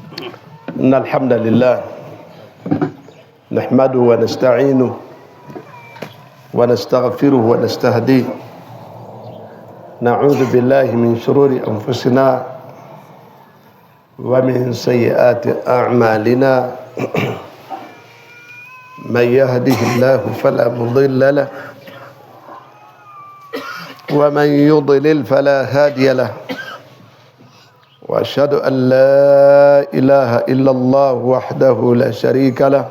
إن الحمد لله نحمده ونستعينه ونستغفره ونستهديه، نعوذ بالله من شرور أنفسنا ومن سيئات أعمالنا، من يهده الله فلا مضل له ومن يضلل فلا هادي له، وأشهد أن لا إله إلا الله وحده لا شريك له،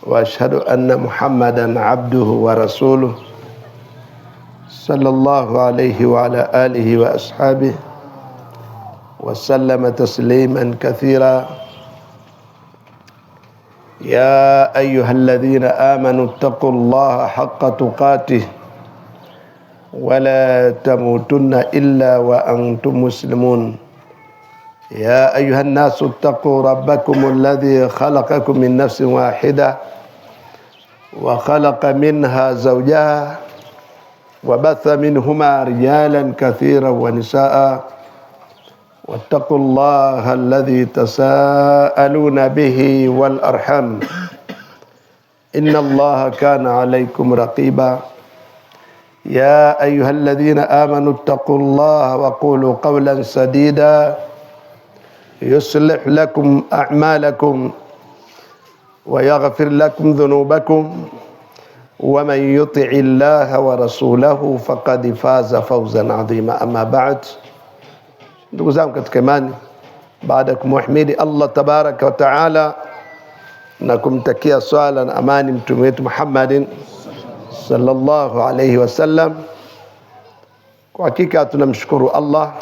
وأشهد أن محمدا عبده ورسوله صلى الله عليه وعلى آله وأصحابه وسلم تسليما كثيرا. يا أيها الذين آمنوا اتقوا الله حق تقاته ولا تموتن إلا وأنتم مسلمون. يا أيها الناس اتقوا ربكم الذي خلقكم من نفس واحدة وخلق منها زوجها وبث منهما رجالا كثيرا ونساء، واتقوا الله الذي تساءلون به والأرحام إن الله كان عليكم رقيبا. يا أيها الذين آمنوا اتقوا الله وقولوا قولا سديدا يصلح لكم أعمالكم ويغفر لكم ذنوبكم، ومن يطع الله ورسوله فقد فاز فوزا عظيما. أما بعد، ndugu zangu katika imani, baada ya kumhimidi Allah tabaraka wa taala na kumtakia swala na amani mtume wetu Muhammadin sallallahu alayhi wasallam, kwa hakika tunamshukuru Allah.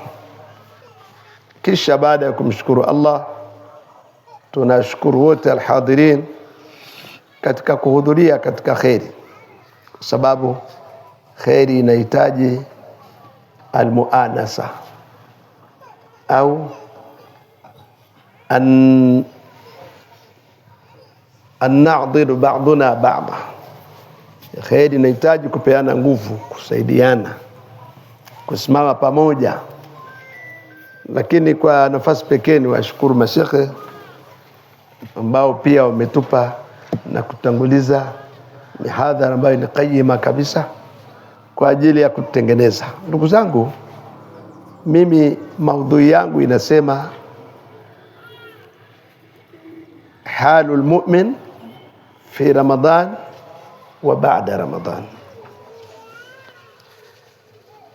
Kisha baada ya kumshukuru Allah, tunashukuru wote alhadirin katika kuhudhuria katika khairi, kwa sababu khairi inahitaji almuanasa au an na'dhiru ba'duna ba'da. Khairi inahitaji kupeana nguvu, kusaidiana, kusimama pamoja. Lakini kwa nafasi pekee ni washukuru mashekhe ambao pia wametupa na kutanguliza mihadhara ambayo ni qayyima kabisa kwa ajili ya kutengeneza. Ndugu zangu, mimi maudhui yangu inasema halul mu'min fi Ramadan wa baada Ramadan,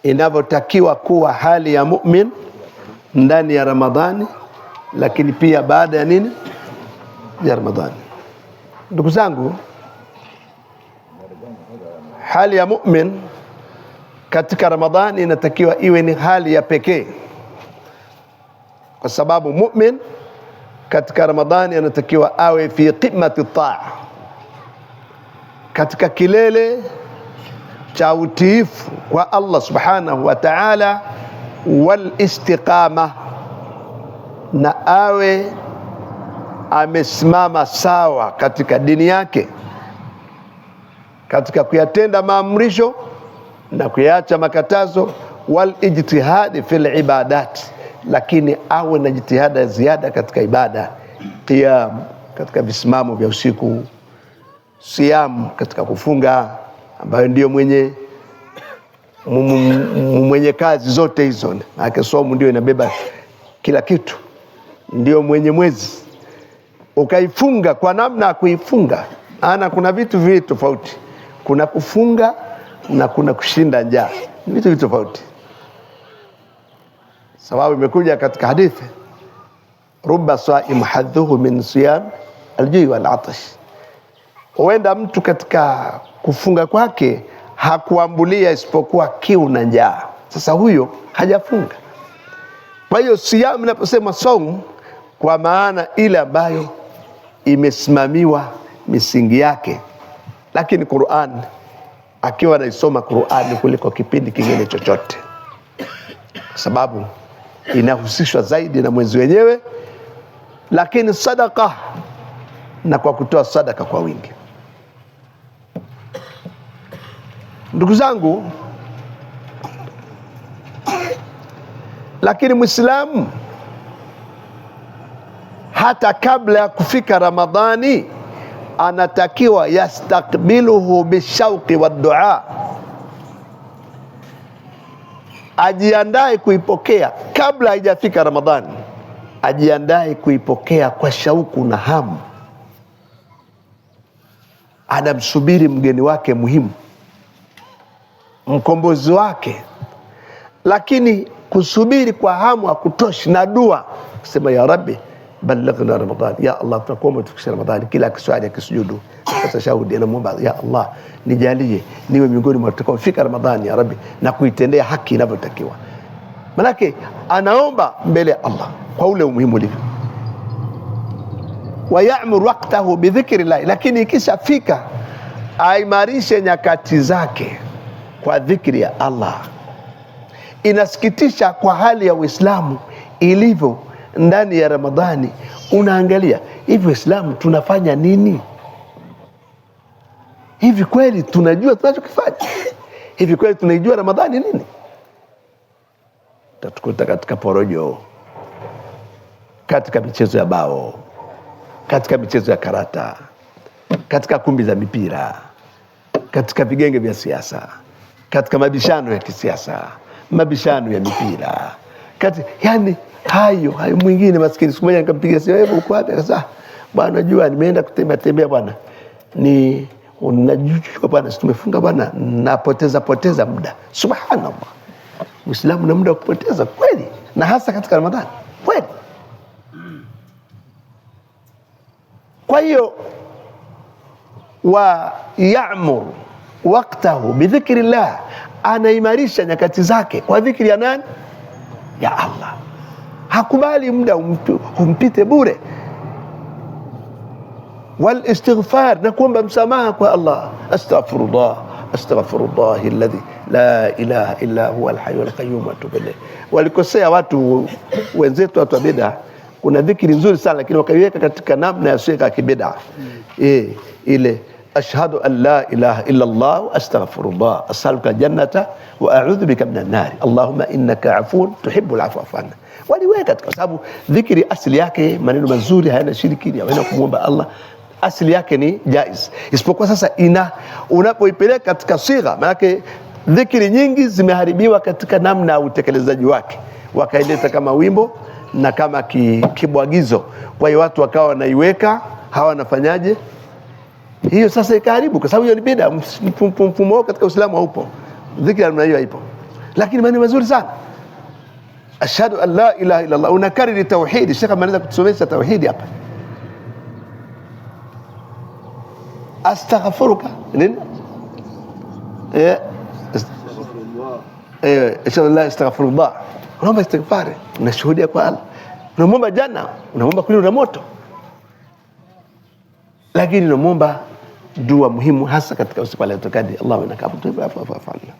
inavyotakiwa kuwa hali ya mu'min ndani ya Ramadhani, lakini pia baada ya nini, ya Ramadhani. Ndugu zangu, hali ya mu'min katika Ramadhani inatakiwa iwe ni hali ya pekee, kwa sababu mu'min katika Ramadhani anatakiwa awe fi qimati taa, katika kilele cha utiifu kwa Allah subhanahu wa ta'ala, wal istiqama, na awe amesimama sawa katika dini yake, katika kuyatenda maamrisho na kuyacha makatazo, wal ijtihadi fil ibadat, lakini awe na jitihada ziada katika ibada, qiyam katika visimamo vya usiku, siyam katika kufunga, ambayo ndio mwenye kazi zote hizo. Maana somo ndio inabeba kila kitu, ndio mwenye mwezi. Ukaifunga kwa namna ya kuifunga, kuna vitu viwili tofauti. Kuna kufunga na kuna kushinda njaa, vitu tofauti. Sababu imekuja katika hadithi, rubba saim hadhuhu min siyam aljui wal atash. Huenda mtu katika kufunga kwake hakuambulia isipokuwa kiu na njaa. Sasa huyo hajafunga. Kwa hiyo siyam, naposema saum, kwa maana ile ambayo imesimamiwa misingi yake. Lakini Qur'an, akiwa anaisoma Qur'an kuliko kipindi kingine chochote, kwa sababu inahusishwa zaidi na mwezi wenyewe, lakini sadaka, na kwa kutoa sadaka kwa wingi. Ndugu zangu, lakini Muislamu hata kabla ya kufika Ramadhani anatakiwa yastakbiluhu bishauqi waddua, ajiandae kuipokea kabla haijafika Ramadhani, ajiandae kuipokea kwa shauku na hamu. Anamsubiri mgeni wake muhimu, mkombozi wake. Lakini kusubiri kwa hamu hakutoshi, na dua kusema ya Rabbi balighna Ramadhan, ya Allah tunakuomba tufikishe Ramadhani. Kila kiswali akisujudu atashahudi anamuomba ya Allah nijalie niwe miongoni mwa tutakaofika Ramadhani ya Rabbi, na kuitendea haki inavyotakiwa. Manake anaomba mbele ya Allah kwa ule umuhimu ulivyo. Wa ya'mur waqtahu bi dhikrillah, lakini ikishafika aimarishe nyakati zake kwa dhikri ya Allah. Inasikitisha kwa hali ya Uislamu ilivyo ndani ya Ramadhani. Unaangalia hivi, Uislamu tunafanya nini? Hivi kweli tunajua tunachokifanya? Hivi kweli tunaijua Ramadhani nini? Tatukuta katika porojo, katika michezo ya bao, katika michezo ya karata, katika kumbi za mipira, katika vigenge vya siasa, katika mabishano ya kisiasa, mabishano ya mipira, yani hayo mwingine maskini. Siku moja nikampigia simu, hebu uko wapi? Akasema bwana, najua nimeenda kutembea bwana, ni unajua bwana, tumefunga bwana, napoteza muda. Subhanallah, Muislamu na muda wa kupoteza kweli, na hasa katika Ramadhani kweli. Kwa hiyo wa ya'mur waqtahu bi dhikrillah, anaimarisha nyakati zake kwa dhikri ya nani? Ya Allah. Hakubali muda umpite bure. Wal istighfar, na kuomba msamaha kwa Allah. Astaghfirullah alladhi la ilaha illa huwa alhayyul qayyum wa atubu ilayh. Walikosea watu wenzetu, watu wa bid'a, kuna dhikri nzuri sana lakini wakaiweka katika namna ya shirka kibid'a. Ile ashhadu an la ilaha illa Allah wa astaghfirullah as'aluka jannata wa a'udhu bika minan nar Allahumma innaka afuwun tuhibbul afwa fa'alna. Waliweka kwa sababu dhikri asili yake maneno mazuri, hayana shiriki, hayana kumuomba Allah, asili yake ni jaiz. Isipokuwa sasa unapoipeleka katika sigha, maana dhikri nyingi zimeharibiwa katika namna ya utekelezaji wake, wakaileta kama wimbo na kama kibwagizo. Kwa hiyo watu wakawa wanaiweka, hawa wanafanyaje hiyo sasa, ikaharibu, kwa sababu hiyo ni bid'a. Mfumo katika Uislamu haupo, dhikri namna hiyo haipo. Lakini maneno mazuri sana, ashhadu an la ilaha illa Allah, unakariri tauhidi. Sheikh ameanza kutusomesha tauhidi hapa. Astaghfiruka nini? Ashhadu la astaghfirullah, unaomba istighfari, unashuhudia kwa Allah, unaomba janna, unaomba kulindwa na moto. Lakini unaomba dua muhimu hasa katika usiku wa Lailatul Qadr, Allahumma innaka afuwwun tuhibbul afwa fa'fu anna.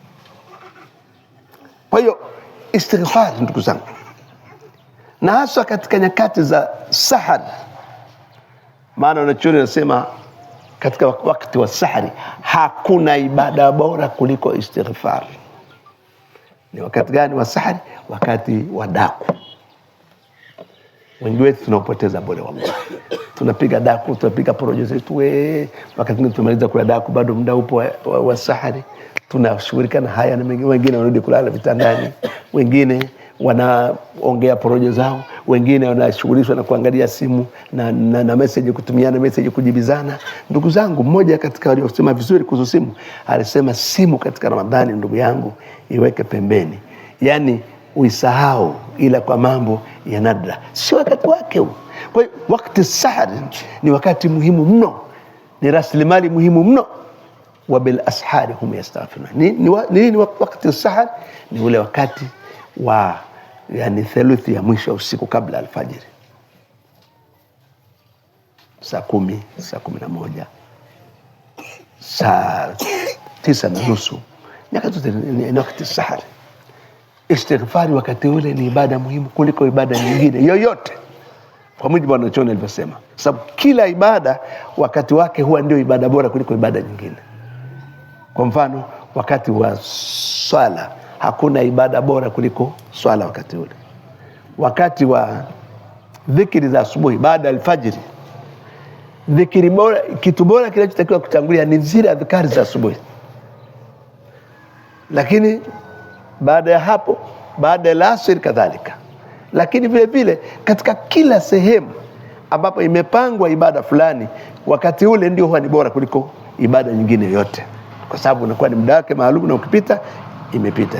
Kwa hiyo istighfar, ndugu zangu, na hasa katika nyakati za sahar, maana wanachuoni wanasema katika wakati wa sahari hakuna ibada bora kuliko istighfar. Ni wakati gani wa sahari? Wakati wa daku. Wengi wetu tunapoteza bure wallahi. Tunapiga daku, tunapiga porojo zetu wakati tunamaliza kula daku bado muda upo wa sahari. Tunashughulika na haya na wengine wanarudi kulala vitandani, wengine wanaongea porojo zao, wengine wanashughulishwa na kuangalia simu na message, kutumiana message, kujibizana. Ndugu zangu, mmoja katika waliosema vizuri kuhusu simu alisema, simu katika Ramadhani ndugu yangu iweke pembeni, yani uisahau, ila kwa mambo ya nadra, sio wakati wake huu. Kwa hiyo wakati sahari ni wakati muhimu mno, ni rasilimali muhimu mno. Wa bil ashari hum yastaghfirun. Nini wakati sahari? Ni ule wakati wa yani theluthi ya mwisho usiku kabla alfajiri, saa 10, saa 11, saa 9:30, nyakati zote ni wakati sahari. Istighfari wakati ule ni ibada muhimu kuliko ibada nyingine yoyote, kwa mujibu wa wanachuoni alivyosema, sababu kila ibada wakati wake huwa ndio ibada bora kuliko ibada nyingine. Kwa mfano, wakati wa swala hakuna ibada bora kuliko swala wakati ule. Wakati wa dhikri za asubuhi baada ya alfajiri. Dhikri bora, kitu bora kinachotakiwa kutangulia ni zile adhkari za asubuhi. Lakini baada ya hapo, baada ya asr kadhalika. Lakini vile vile katika kila sehemu ambapo imepangwa ibada fulani, wakati ule ndio huwa ni bora kuliko ibada nyingine yote, kwa sababu unakuwa ni muda wake maalum na ukipita imepita.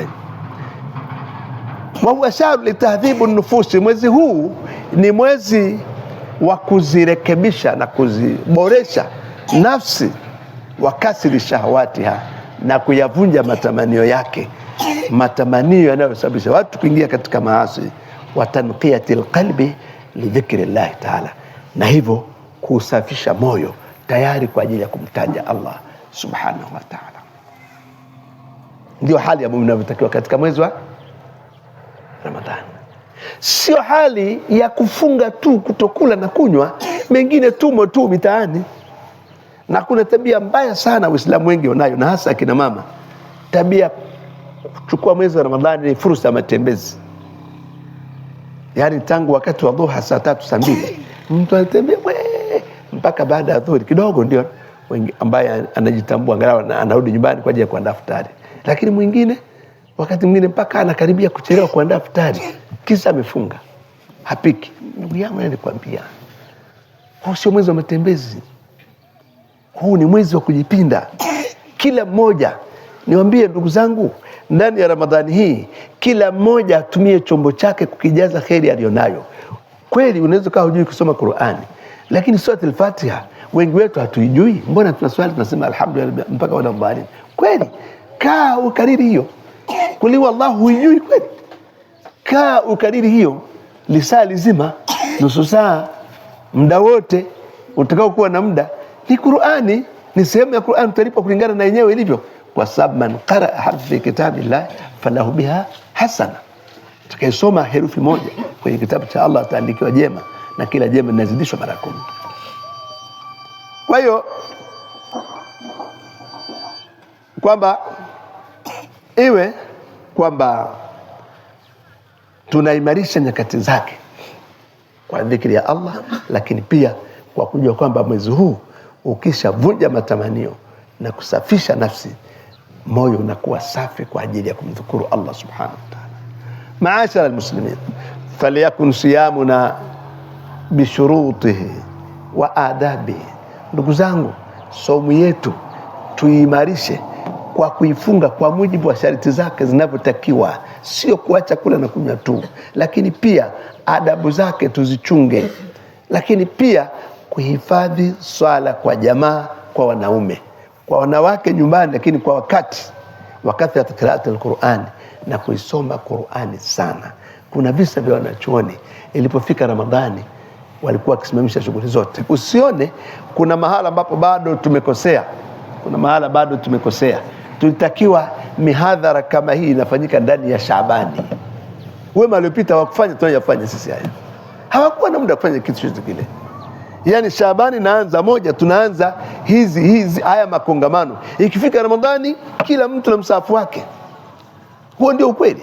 Wa huwa shahru litahdhibu nufusi, mwezi huu ni mwezi wa kuzirekebisha na kuziboresha nafsi, wa kasri shahawatiha, na kuyavunja matamanio yake, matamanio yanayosababisha watu kuingia katika maasi, wa tanqiyati alqalbi lidhikri llahi ta'ala, na hivyo kusafisha moyo tayari kwa ajili ya kumtaja Allah subhanahu wa ta'ala. Ndio hali ya muumini inavyotakiwa katika mwezi wa Ramadhani. Sio hali ya kufunga tu, kutokula na kunywa, mengine tumo tu mitaani. Na kuna tabia mbaya sana Waislamu wengi wanayo, na hasa akina mama, tabia kuchukua mwezi wa Ramadhani ni fursa ya matembezi. Yaani tangu wakati wa dhuha saa 3 saa 2 mtu anatembea mpaka baada ya dhuhuri kidogo, ndio ambaye anajitambua angalau anarudi nyumbani kwa ajili ya kuandaa futari. Lakini mwingine wakati mwingine mpaka anakaribia kuchelewa kuandaa futari, kisa amefunga, hapiki. Ndugu yangu, nilikwambia huu sio mwezi wa matembezi, huu ni mwezi wa kujipinda. Kila mmoja, niwaambie ndugu zangu, ndani ya Ramadhani hii kila mmoja atumie chombo chake kukijaza kheri aliyonayo. Kweli unaweza kaa hujui kusoma Qur'ani, lakini sura al-Fatiha wengi wetu hatuijui. Mbona tunaswali tunasema alhamdulillah mpaka wala dhalin? Kweli kaa ukariri hiyo. Kuli wallahu huijui kweli? Kaa ukariri hiyo lisaa lizima, nusu saa, muda wote utakao kuwa na muda. Ni Qur'ani, ni sehemu ya Qur'ani, utalipa kulingana na yenyewe ilivyo. Kwa sababu man qara harfi kitabillah falahu biha hasana, tukisoma herufi moja kwenye kitabu cha Allah ataandikiwa jema, na kila jema linazidishwa mara 10. Kwa hiyo kwamba iwe kwamba tunaimarisha nyakati zake kwa dhikri ya Allah, lakini pia kwa kujua kwamba mwezi huu ukishavunja matamanio na kusafisha nafsi, moyo unakuwa safi kwa ajili ya kumdhukuru Allah subhanahu wa ta'ala. Maashara almuslimin, falyakun siyamuna bishurutihi wa adabihi. Ndugu zangu, saumu yetu tuimarishe kwa kuifunga kwa mujibu wa sharti zake zinavyotakiwa, sio kuacha kula na kunywa tu, lakini pia adabu zake tuzichunge, lakini pia kuhifadhi swala kwa jamaa, kwa wanaume, kwa wanawake nyumbani, lakini kwa wakati ya qiraati al-Qur'an, na kuisoma Qur'ani sana. Kuna visa vya wanachuoni ilipofika Ramadhani walikuwa wakisimamisha shughuli zote. Usione kuna mahala ambapo bado tumekosea, kuna mahala bado tumekosea. Tulitakiwa mihadhara kama hii inafanyika ndani ya Shaabani. Wema waliopita hawakufanya tunayofanya sisi haya, hawakuwa na muda kufanya kitu chochote kile. Yani Shaabani naanza moja, tunaanza hizi haya makongamano. Ikifika Ramadhani kila mtu na msahafu wake. Huo ndio ukweli.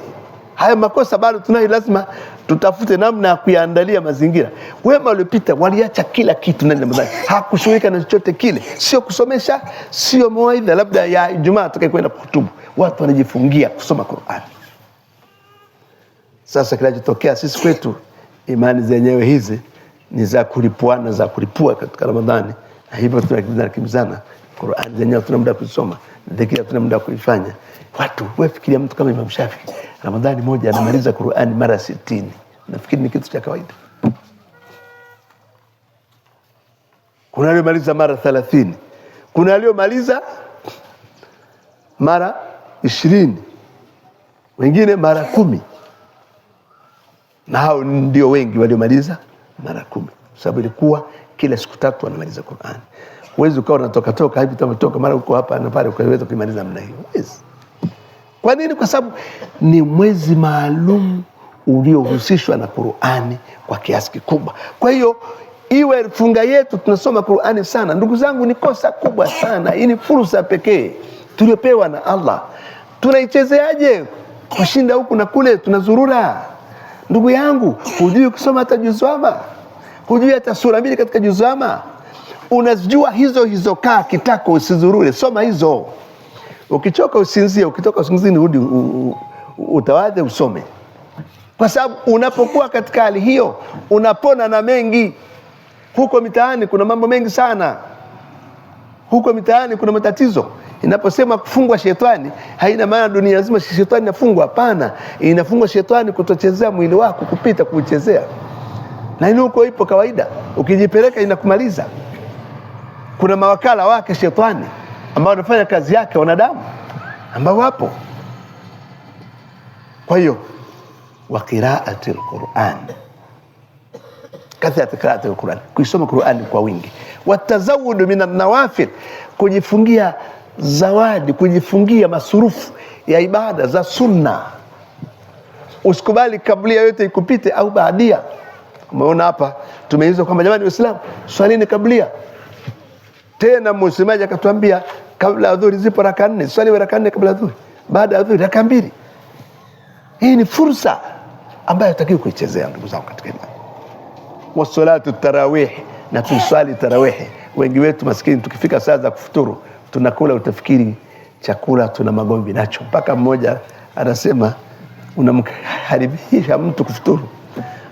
Haya makosa bado tunayo, lazima tutafute namna ya kuyaandalia mazingira. Wema waliopita waliacha kila kitu ndani ya Ramadhani, hakushughulika na chochote kile, sio kusomesha, sio mawaidha labda ya Ijumaa atakayekwenda kuhutubu. Watu wanajifungia kusoma Qur'an. Sasa kinachotokea sisi kwetu, imani zenyewe hizi ni za kulipuana, za kulipua katika Ramadhani, na hivyo tunakimbizana. Qur'an zenyewe tuna muda kusoma, dhikri tuna muda kuifanya. Watu wafikiria mtu kama Imam Shafi Ramadhani moja anamaliza Qur'ani mara 60. Nafikiri ni kitu cha kawaida. Kuna aliyomaliza mara 30, kuna aliyomaliza mara 20, wengine mara 10. Na hao ndio wengi waliomaliza mara 10, sababu ilikuwa kila siku 3 wanamaliza Qur'ani. Huwezi ukawa unatoka hivi tumetoka mara uko hapa na pale ukaweza kumaliza namna hiyo. Yes. Kwa nini? Kwa sababu ni mwezi maalum uliohusishwa na Qur'ani kwa kiasi kikubwa. Kwa hiyo iwe funga yetu tunasoma Qur'ani sana. Ndugu zangu, ni kosa kubwa sana. Hii ni fursa pekee tuliopewa na Allah. Tunaichezeaje? Kushinda huku na kule tunazurura. Ndugu yangu, hujui kusoma hata juzama? Hujui hata sura 2 katika juzama? Unajua hizo, kaa kitako, usizurure, soma hizo. Ukichoka usinzie, ukitoka usingizini rudi utawadhe usome. Kwa sababu unapokuwa katika hali hiyo unapona na mengi. Huko mitaani kuna mambo mengi sana. Huko mitaani kuna matatizo. Inaposema kufungwa shetani, haina maana dunia nzima shetani inafungwa, hapana. Inafungwa shetani kutochezea mwili wako, kupita kuchezea. Na hilo huko ipo kawaida. Ukijipeleka inakumaliza. Kuna mawakala wake shetani ambao wanafanya kazi yake wanadamu ambao wapo. Kwa hiyo wa qira'atil Qur'an, kathrat qira'atil Qur'an, kuisoma Qur'an kwa wingi. Watazawudu minan nawafil, kujifungia zawadi, kujifungia masurufu ya ibada za sunna. Usikubali kablia yote ikupite au baadia. Umeona hapa tumeeleza kwamba jamani Waislamu, swalini kablia. Tena msemaji akatuambia kabla adhuhuri zipo raka 4, swali raka 4 kabla adhuhuri, baada adhuhuri raka 2. Hii ni fursa ambayo hatakiwi kuichezea ndugu zangu katika imani. Wasalatu tarawih, na tuswali tarawih. Wengi wetu maskini tukifika saa za kufuturu tunakula, utafikiri chakula tuna magomvi nacho. Mpaka mmoja anasema unamharibisha mtu kufuturu,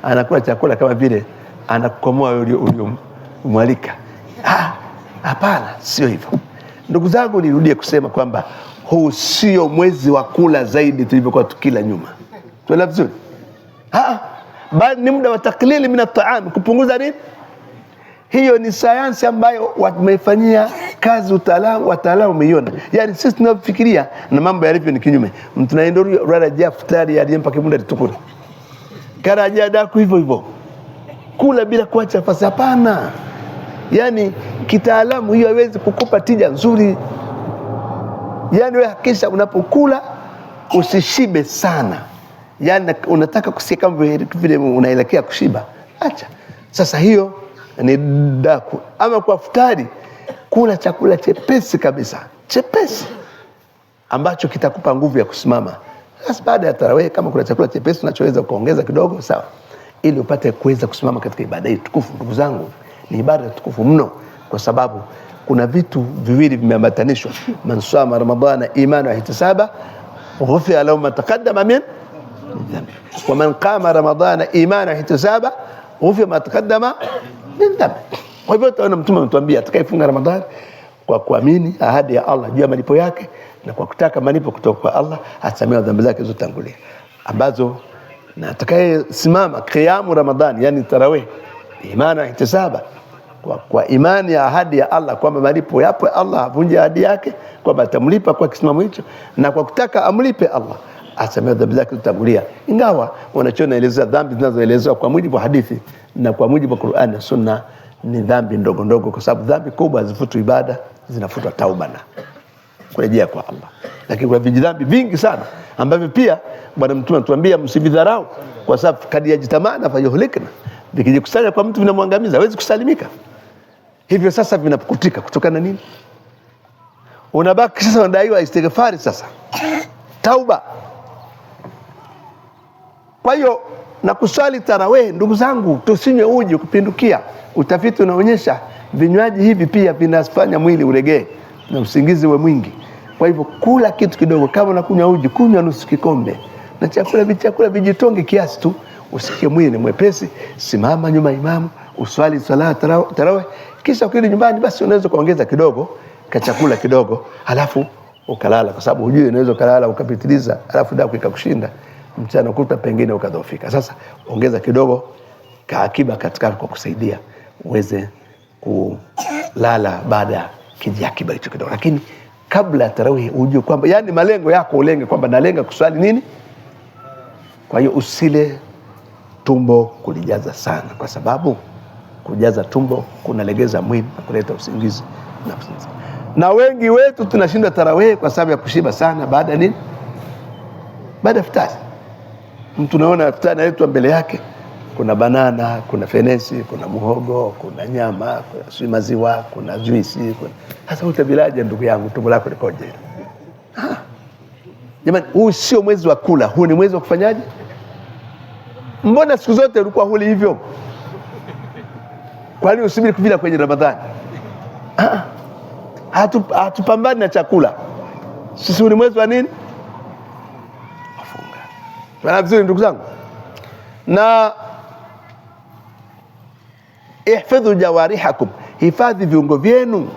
anakula chakula kama vile anakukomoa uliomwalika. Hapana, sio hivyo. Ndugu zangu, nirudie kusema kwamba huu sio mwezi wa kula zaidi tulivyokuwa tukila nyuma. Tuelewa vizuri? Bali ni muda wa taklili min at-ta'am, kupunguza nini? Hiyo ni sayansi ambayo wameifanyia kazi, wataalamu umeiona. Yaani sisi tunafikiria na mambo yalivyo ni kinyume. Mtu naenda rada futari aliyempa kimunda tukule. Karaja daku hivyo. Kula bila kuacha nafasi, hapana. Yaani kitaalamu hiyo haiwezi kukupa tija nzuri. Yaani wewe hakisha unapokula usishibe sana. Yaani unataka kusikia kama vile unaelekea kushiba, acha. Sasa hiyo ni daku. Ama kwa futari, kula chakula chepesi kabisa, chepesi ambacho kitakupa nguvu ya kusimama. Sasa baada ya tarawih, kama kuna chakula chepesi unachoweza kuongeza kidogo, sawa, ili upate kuweza kusimama katika ibada hii tukufu. Ndugu zangu, ni ibada tukufu mno, kwa sababu kuna vitu viwili vimeambatanishwa. Man sama ramadhana imana wa ihtisaba ghufira lahu ma taqaddama min dhanbi, wa man qama ramadhana imana wa ihtisaba ghufira ma taqaddama min dhanbi. Kwa hivyo tunaona Mtume ametuambia atakayefunga Ramadhani kwa kuamini ahadi ya Allah juu ya malipo yake na kwa kutaka malipo kutoka kwa Allah, atasamehewa dhambi zake zilizotangulia, ambazo na atakayesimama qiyamu Ramadhani, yani tarawih, imani na ihtisaba, kwa imani ya ahadi ya Allah kwamba malipo yapo, Allah havunji ahadi yake kwamba atamlipa kwa kisimamo hicho, na kwa kutaka amlipe Allah asamehewe dhambi zake zilizotangulia. Ingawa wanachona eleza dhambi zinazoelezewa kwa mujibu wa hadithi na kwa mujibu wa Qur'an na Sunna ni dhambi ndogo ndogo, kwa sababu dhambi kubwa hazifutwi ibada, zinafutwa tauba na kurejea kwa Allah. Lakini kuna vijidhambi vingi sana ambavyo pia Bwana Mtume anatuambia msividharau, kwa sababu kadi ya jitamana fa yuhlikna, vikijikusanya kwa mtu vinamwangamiza, hawezi kusalimika. Hivyo sasa vinapukutika kutokana nini? Unabaki sasa unadaiwa istighfari, sasa tauba. Kwa hiyo na kusali tarawih, ndugu zangu, tusinywe uji kupindukia. Utafiti unaonyesha vinywaji hivi pia vinafanya mwili uregee na usingizi we mwingi. Kwa hivyo kula kitu kidogo, kama unakunywa uji, kunywa nusu kikombe, na chakula vijitonge kiasi tu, usikie mwili ni mwepesi. Simama nyuma imamu, uswali swala tarawih, kisha ukirudi nyumbani basi unaweza kuongeza kidogo ka chakula kidogo, halafu ukalala, kwa sababu hujui unaweza kulala ukapitiliza, halafu daku ikakushinda mchana kuta, pengine ukadhoofika. Sasa ongeza kidogo ka akiba katika kwa kusaidia uweze kulala baada ya kijiakiba hicho kidogo. Lakini kabla ya tarawih ujue kwamba, yani malengo yako ulenge kwamba nalenga kuswali nini. Kwa hiyo usile tumbo kulijaza sana, kwa sababu kujaza tumbo kunalegeza mwili na kuleta usingizi na wengi wetu tunashinda tarawih kwa sababu ya kushiba sana baada ya nini? Baada ya futari. Mtu naona futari inaletwa mbele yake, kuna banana, kuna fenesi, kuna muhogo, kuna nyama, kuna maziwa, kuna juisi, hasa utabilaje ndugu yangu, tumbo lako likoje? Jamani, huu sio mwezi wa kula, huu ni mwezi wa kufanyaje? Mbona siku zote ulikuwa huli hivyo? Kwani usubiri kuvila kwenye Ramadhani? Hatupambani na chakula. Sisi ni mwezi wa nini? Wafunga. Maana vizuri ndugu zangu. Na ihfadhu jawarihakum, hifadhi viungo vyenu.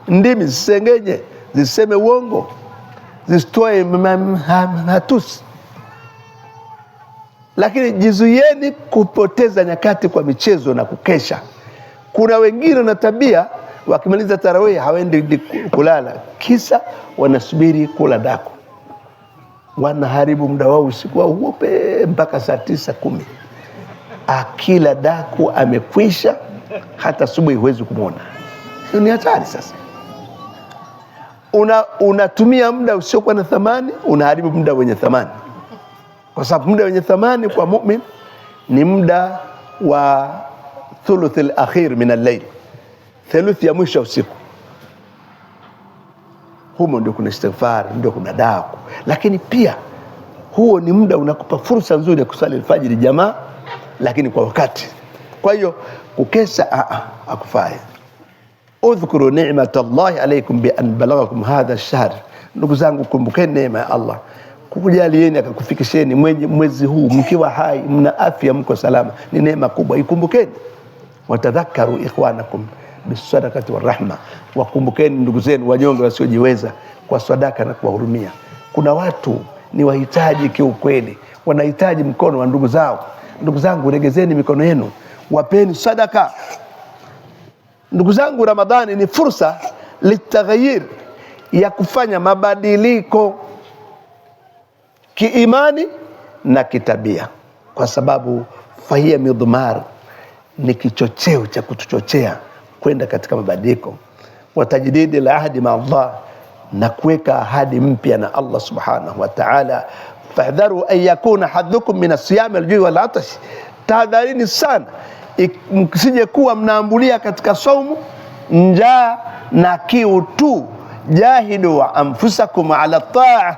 Ndimi zisisengenye, ziseme uongo, zisitoe matusi. Lakini jizuieni kupoteza nyakati kwa michezo na kukesha. Kuna wengine na tabia wakimaliza tarawih hawaendi kulala, kisa wanasubiri kula daku. Wanaharibu muda wao usiku wao wote mpaka saa 9, 10. Akila daku amekwisha, hata asubuhi huwezi kumwona. Hiyo ni hatari. Sasa unatumia muda usiokuwa na thamani, unaharibu muda wenye thamani. Kwa sababu muda wenye thamani kwa mu'min ni muda wa thuluth al-akhir min al-layl, thuluthi ya mwisho usiku. Humo ndio kuna istighfar, ndio kuna daku. Lakini pia huo ni muda unakupa fursa nzuri ya kusali alfajiri jamaa, lakini kwa wakati. Kwa hiyo kukesha hakufai. Udhkuru ni'matallahi alaykum bi an balaghakum hadha ash-shahr. Ndugu zangu, kumbukeni neema ya Allah kukujalieni akakufikisheni mwezi huu mkiwa hai, mna afya, mko salama. Ni neema kubwa, ikumbukeni. Watadhakaru ikhwanakum bisadaqati warahma, wakumbukeni ndugu zenu wanyonge wasiojiweza kwa sadaka na kuwahurumia. Kuna watu ni wahitaji kiukweli, wanahitaji mkono wa ndugu zao. Ndugu zangu, regezeni mikono yenu, wapeni sadaka. Ndugu zangu, Ramadhani ni fursa litaghayyir, ya kufanya mabadiliko kiimani na kitabia, kwa sababu fahiya midmar, ni kichocheo cha kutuchochea kwenda katika mabadiliko. Watajdidi al-ahdi ma Allah, na kuweka ahadi mpya na Allah subhanahu wa ta'ala. Fahdharu an yakuna hadhukum min as-siyam al-ju'i wal-'atash, tahadharini sana msije kuwa mnaambulia katika saumu, njaa na kiu tu. Jahidu wa anfusakum ala ta'a,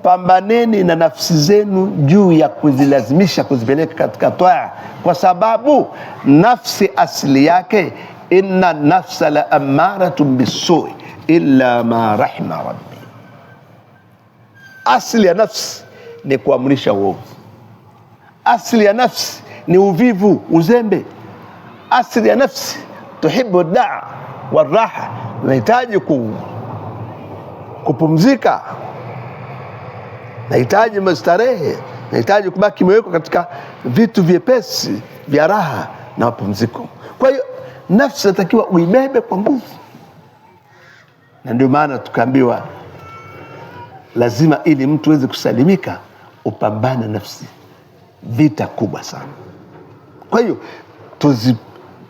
pambaneni na nafsi zenu juu ya kuzilazimisha kuzipeleka katika taa, kwa sababu nafsi asili yake, inna nafsa la amaratun bisui illa ma rahima rabbi. Asili ya nafsi ni kuamrisha uovu. Asili ya nafsi ni uvivu, uzembe. Asili ya nafsi tuhibu daa wa raha, nahitaji kupumzika, nahitaji mastarehe, nahitaji kubaki imewekwa katika vitu vyepesi vya raha na mapumziko. Kwa hiyo nafsi inatakiwa uibebe kwa nguvu, na ndio maana tukaambiwa lazima, ili mtu aweze kusalimika, upambane nafsi. Vita kubwa sana. Kwa hiyo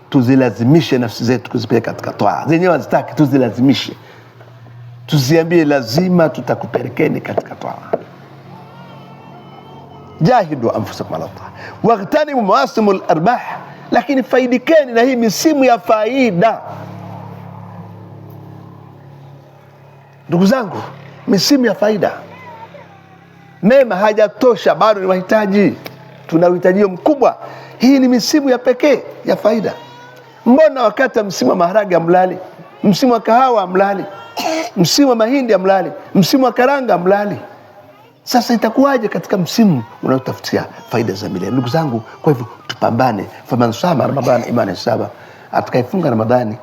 tuzilazimishe nafsi zetu kuzipeleka katika toa. Zenyewe hazitaki, tuzilazimishe. Tusiambie lazima tutakupelekeni katika toa. Jahidu anfusakum ala taa waghtanimu mawasimul arbah, lakini faidikeni na hii misimu ya faida. Ndugu zangu, misimu ya faida. Mema hajatosha, bado ni wahitaji, tuna uhitaji mkubwa. Hii ni misimu ya pekee ya faida. Mbona wakati msimu wa maharage amlali, msimu wa kahawa amlali, msimu wa mahindi amlali, msimu wa karanga amlali? Sasa itakuwaje katika msimu unaotafutia faida za milele? Ndugu zangu, kwa hivyo tupambane. Faman sama Ramadhani imani saba, atakayefunga Ramadhani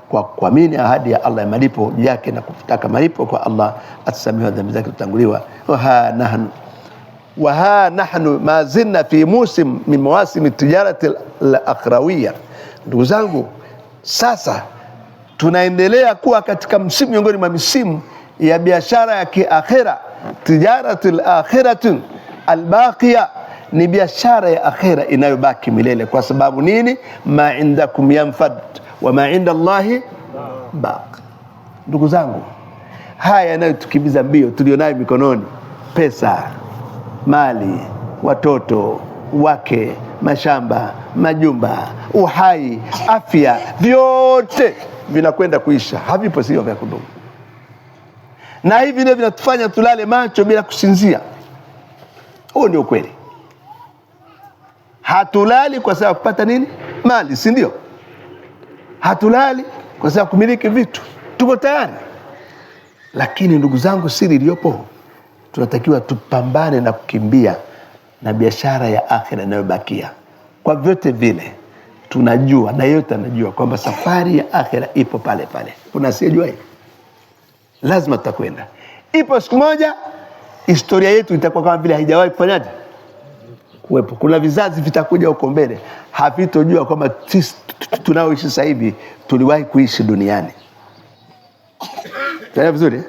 kwa kuamini ahadi ya Allah ya malipo yake na kutaka malipo kwa Allah, atasamehewa dhambi zake kutanguliwa. Wa ha nahnu ma zinna fi musim min mawasim tijarati al-akhrawiyya. Ndugu zangu, sasa tunaendelea kuwa katika msimu miongoni mwa misimu ya biashara ya kiakhira. Tijaratul akhiratu albaqiya, ni biashara ya akhira inayobaki milele. Kwa sababu nini? Ma indakum yanfad wa ma inda Allahi baq. Ndugu zangu, haya yanayotukimbiza mbio tulionayo mikononi, pesa, mali, watoto, wake, mashamba, majumba, uhai, afya, vyote vinakwenda kuisha, havipo, sio vya kudumu. Na hivi ndio vinatufanya tulale macho bila kusinzia. Huo ndio kweli. Hatulali kwa sababu kupata nini? Mali, si ndio? Hatulali kwa sababu kumiliki vitu, tuko tayari. Lakini ndugu zangu, siri iliyopo, tunatakiwa tupambane na kukimbia na biashara ya akhira inayobakia. Kwa vyote vile tunajua na yote anajua kwamba safari ya akhira ipo pale pale. Kuna asiyejua hili? Lazima tutakwenda. Ipo siku moja historia yetu itakuwa kama vile haijawahi kufanyaje kuwepo. Kuna vizazi vitakuja huko mbele havitojua kwamba sisi tunaoishi sasa hivi tuliwahi kuishi duniani. Tunaelewa vizuri?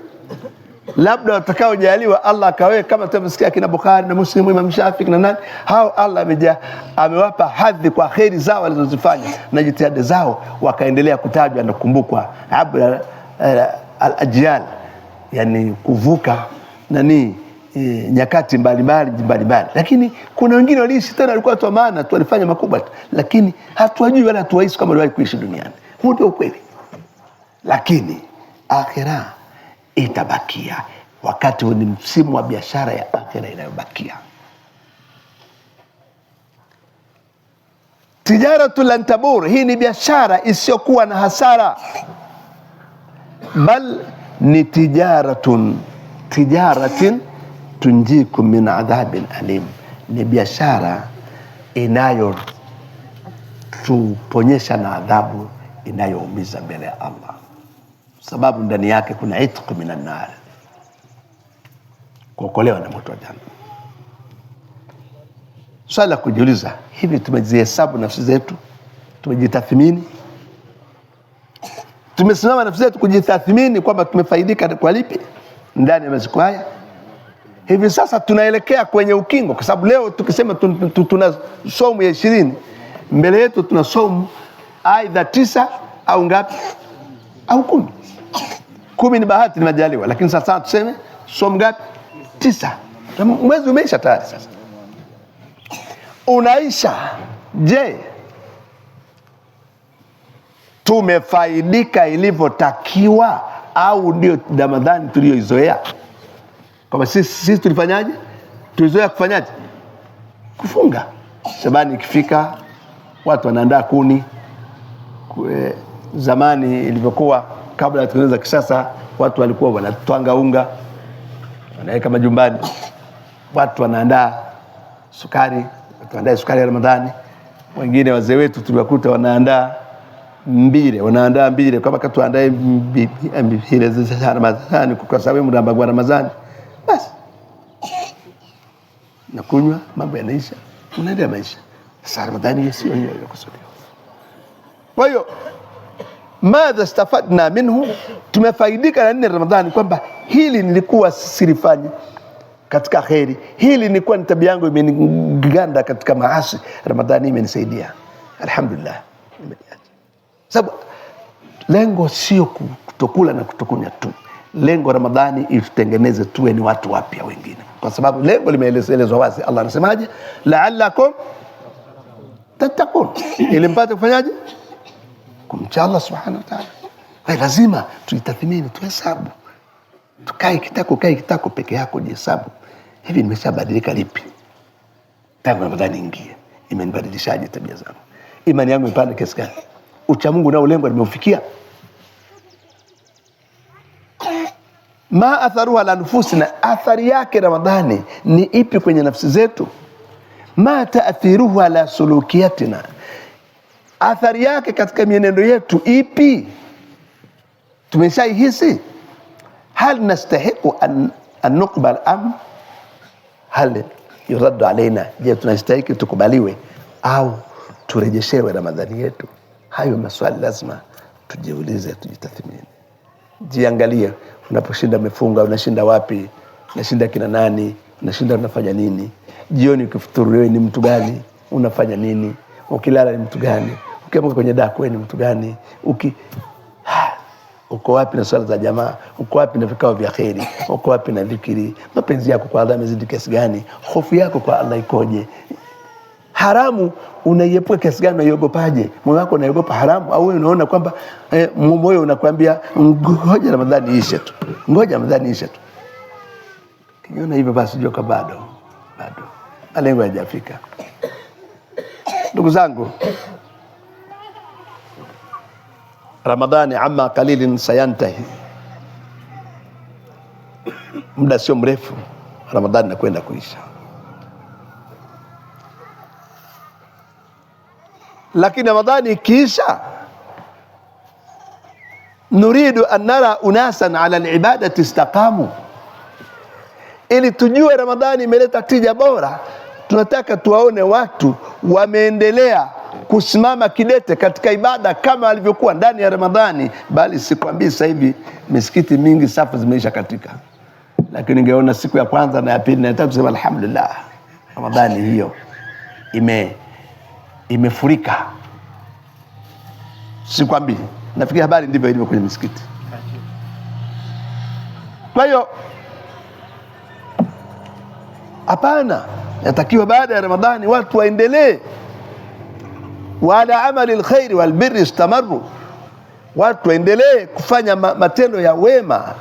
Labda watakaojaliwa Allah akawe kama tunavyosikia kina Bukhari na Muslim, Imam Shafi'i na nani, hao Allah amewapa hadhi kwa kheri zao walizozifanya na jitihada zao, wakaendelea kutajwa na kukumbukwa abra al-ajyal, yani kuvuka nyakati mbalimbali. Lakini kuna wengine waliishi tena walikuwa watu wa maana tu, walifanya makubwa tu, lakini hatuwajui wala hatuwaishi kama waliwahi kuishi duniani. Huo ndio ukweli. Lakini akhira itabakia. Wakati ni msimu wa biashara ya akhira inayobakia. Tijaratu lan tabur, hii ni biashara isiyokuwa na hasara. Bal ni tijaratin tunjikum min adhabin alim, ni biashara inayotuponyesha na adhabu inayoumiza mbele ya Allah, sababu ndani yake kuna itq minan nar, kuokolewa na moto wa jahannam. Swala kujiuliza, hivi tumezihesabu nafsi zetu? Tumejitathmini? Tumesimama nafsi zetu kujitathmini kwamba tumefaidika kwa lipi ndani ya masiku haya? Hivi sasa tunaelekea kwenye ukingo, kwa sababu leo tukisema tuna somu ya 20, mbele yetu tuna somu aidha 9 au ngapi au 10. 10 ni bahati, ni majaliwa, lakini sasa tuseme somu ngapi? 9. Mwezi umeisha tayari sasa. Unaisha. Je, tumefaidika ilivyotakiwa au ndio Ramadhani tuliyoizoea? Kama sisi tulifanyaje? Tulizoea kufanyaje? Kufunga. Shabani ikifika watu wanaandaa kuni. Zamani ilivyokuwa kabla ya teknolojia kisasa, watu walikuwa wanatwanga unga, wanaweka majumbani. Watu wanaandaa sukari, watu wanaandaa sukari ya Ramadhani. Wengine wazee wetu tuliwakuta wanaandaa mbire kama katuandae mbire za Ramadhani kwa sababu mnabagwa Ramadhani. Basi nakunywa, mambo yanaisha, unaendelea maisha. Sasa Ramadhani sio hiyo kusudiwa. Kwa hiyo madha istafadna minhu, tumefaidika na nini Ramadhani? Kwamba hili nilikuwa silifanya katika khairi, hili nilikuwa ni tabia yangu imeniganda katika maasi, Ramadhani imenisaidia, alhamdulillah. Sababu lengo sio kutokula na kutokunywa tu. Lengo Ramadhani itutengeneze tuwe ni watu wapya wengine, kwa sababu lengo limeelezwa wazi. Allah anasemaje? La'allakum tattaqun, ili mpate kufanyaje? Kumcha Allah subhanahu wa ta'ala. Kwa lazima tujitathmini, tuhesabu, tukae kitako peke yako, jihesabu. Hivi nimeshabadilika lipi tangu Ramadhani ingie? Imenibadilishaje tabia zangu? Imani yangu imepanda kiasi gani? Ucha Mungu nao lengo nimeufikia? Ma atharuha la nufusina, athari yake Ramadhani ni ipi kwenye nafsi zetu? Ma taathiruhu ala sulukiyatina, athari yake katika mienendo yetu ipi? Tumeshaihisi? Hal nastahiqu an nuqbal am hal yuraddu alaina, je tunastahili tukubaliwe au turejeshewe Ramadhani yetu? Hayo maswali lazima tujiulize, tujitathmini. Jiangalie, unaposhinda mefunga, unashinda wapi? Unashinda kina nani? Unashinda unafanya nini? Jioni ukifuturu wewe ni mtu gani? Unafanya nini? Ukilala ni mtu gani? Ukiamka kwenye daku wewe ni mtu gani? Uko wapi na swala za jamaa? Uko wapi na vikao vya kheri? Uko wapi na dhikri? Mapenzi yako kwa Allah yamezidi kiasi gani? Hofu yako kwa Allah ikoje? Haramu unaiepuka kiasi gani, unaiogopaje? Moyo wako unaiogopa haramu au wewe unaona kwamba moyo unakuambia ngoja Ramadhani ishe tu, ngoja Ramadhani ishe tu? Kiona hivyo basi jua bado malengo hayajafika. Ndugu zangu, Ramadhani amma qalilin sayantahi, muda sio mrefu Ramadhani nakwenda kuisha. Lakini Ramadhani ikiisha, nuridu an nara unasan ala alibadati istaqamu. Ili tujue Ramadhani imeleta tija bora, tunataka tuwaone watu wameendelea kusimama kidete katika ibada kama alivyokuwa ndani ya Ramadhani. Bali sikwambii sasa hivi misikiti mingi safu zimeisha katika, lakini ningeona siku ya kwanza na ya pili na ya tatu kusema alhamdulillah, Ramadhani hiyo imefurika. Sikwambii, nafikiri habari ndivyo ilivyo kwenye misikiti. Kwa hiyo hapana, yatakiwa baada ya Ramadhani watu waendelee wala amali alkhairi walbirri istamaru, watu waendelee kufanya matendo ya wema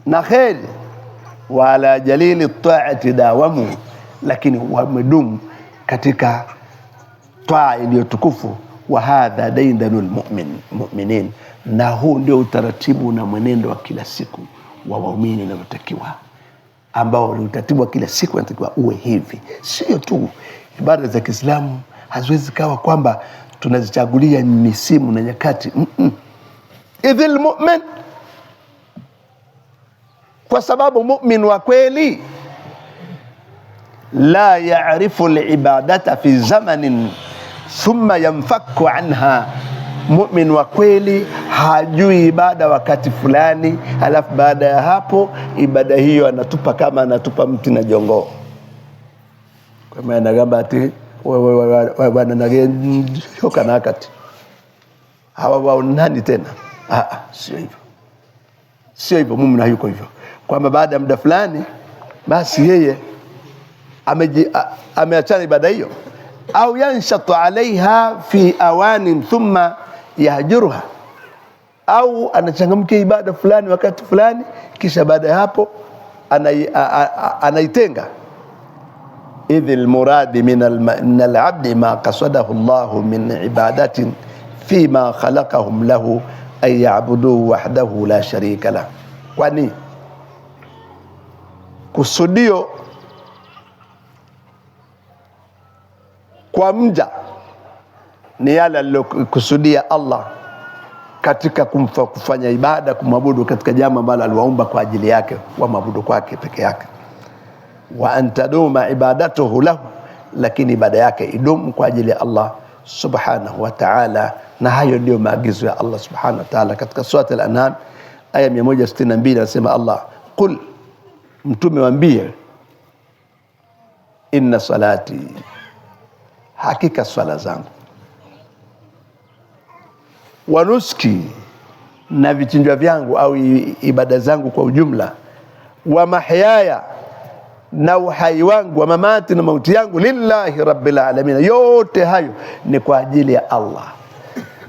na kheri, wala jalili taati dawamu, lakini wamedumu katika taa iliyotukufu. Wa hadha daindanul mu'minin, na huu ndio utaratibu na mwenendo wa kila siku wa waumini unavyotakiwa, ambao ni utaratibu wa kila siku unatakiwa uwe hivi. Sio tu ibada za Kiislamu haziwezi kawa kwamba tunazichagulia misimu na nyakati. Idhil mu'min, kwa sababu mu'min wa kweli la ya'rifu al-ibadata fi zamanin thumma yanfaku anha. Mu'min wa kweli hajui ibada wakati fulani, halafu baada ya hapo ibada hiyo anatupa kama anatupa mti na jongoo. Kwa maana anagamba ati wananagenjoka na wakati hawa wao nani tena? Sio hivyo, sio hivyo. Mu'min hayuko hivyo kwamba baada ya muda fulani basi yeye ameachana ibada hiyo, au yanshatu alaiha fi awanin thumma yahjuruha, au anachangamkia ibada fulani wakati fulani kisha baada ya hapo anaitenga. Idhil muradi min al-abdi ma qasadahu Allahu min ibadatin fima khalaqahum lahu ay ya'buduhu wahdahu la sharika lah. Kwani kusudio kwa mja ni yale aliyokusudia Allah katika kufanya ibada, kumwabudu katika jambo ambalo aliwaumba kwa ajili yake, wa mabudu kwake peke yake. Wa antaduma ibadatuhu lahu, lakini ibada yake idumu kwa ajili ya Allah subhanahu wa ta'ala. Na hayo ndio maagizo ya Allah subhanahu wa ta'ala katika sura al-An'am aya 162, anasema Allah, qul, mtume waambie, inna salati, hakika swala zangu, wa nuski, na vichinjwa vyangu au ibada zangu kwa ujumla, wa mahyaya, na uhai wangu, wa mamati, na mauti yangu, lillahi rabbil alamin, yote hayo ni kwa ajili ya Allah.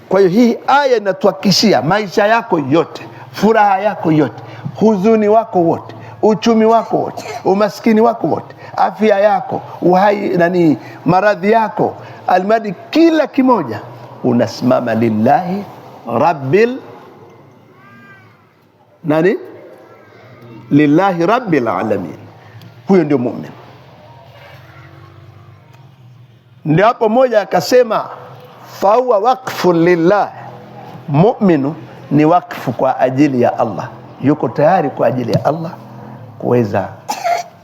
Kwa hiyo hii aya inatuhakikishia maisha yako yote, furaha yako yote, huzuni wako wote, uchumi wako wote, umaskini wako wote, afya yako, uhai maradhi yako, almadi, kila kimoja unasimama lillahi rabbil lillahi rabbil alamin. Huyo ndio mu'min. Ndio hapo moja akasema fahuwa waqfu lillah, mu'minu ni wakfu kwa ajili ya Allah, yuko tayari kwa ajili ya Allah kuweza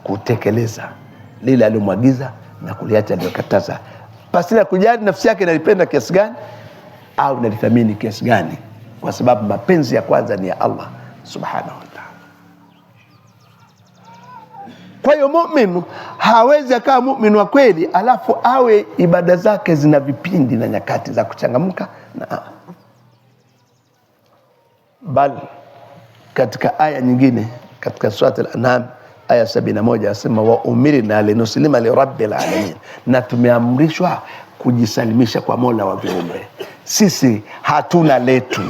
kutekeleza lile alilomwagiza na kuliacha alilokataza, pasina kujali nafsi yake inalipenda kiasi gani au inalithamini kiasi gani, kwa sababu mapenzi ya kwanza ni ya Allah subhanahu wa ta'ala. Kwa hiyo mu'min hawezi akawa mu'min wa kweli alafu awe ibada zake zina vipindi na nyakati za kuchangamka bal katika aya nyingine katika sura al-An'am aya 71 asema, wa umirna linuslima li rabbil alamin, na tumeamrishwa kujisalimisha kwa Mola wa viumbe. Sisi hatuna letu,